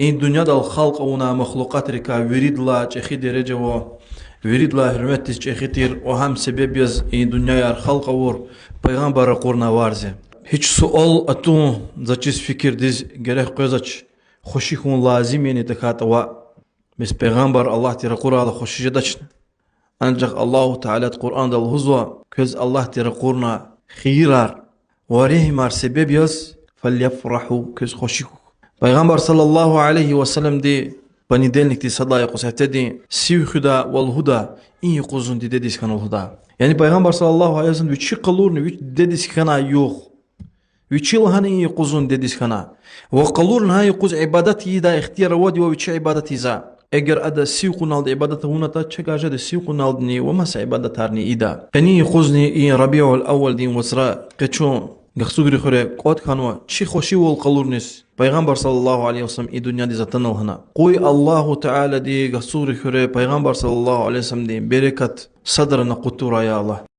این دنیا دل خلق اونا مخلوقات رکا ورید لا چخی درجه و ورید لا حرمتش چخی تیر و هم سبب از این دنیا یار خلق اور پیغمبر قرنا وارزه هیچ سوال اتو زچیز فکر دیز گره قیزچ خوشی خون لازم یعنی تکات و مس پیغمبر الله تیر قرآن خوشی جدچن انجق الله تعالى القرآن دل هزوا كز الله تیر قرنا خيرار وريه مار سبب يز فليفرحوا كز خوشيكو پیغمبر صلى الله عليه وسلم دي понедельник دي صدا يقص هتدي سيو خدا والهدى إن يقصون دي ديس كان الهدى يعني پیغمبر صلى الله عليه وسلم ويش قلورن ويش ديس كان يوخ ويش لهن إن يقصون ديس كان وقلورن هاي يقص عبادتي دا اختيار ودي ويش عبادتي زا اگر ادا سيو نالد عبادت هونا تا چگاجه ده سيو نالدني ومس عبادت هارني إيدا يعني يقصني إن ربيع الأول دين وسراء قچون گخسوگری خوره قوت خانوا چی خوشی ول قلورنس پیغمبر صلی الله علیه وسلم ای دنیا دی زتنل هنا قوی الله تعالی دی گخسوگری خوره پیغمبر صلی الله علیه وسلم دی برکت صدر نقطورا یا الله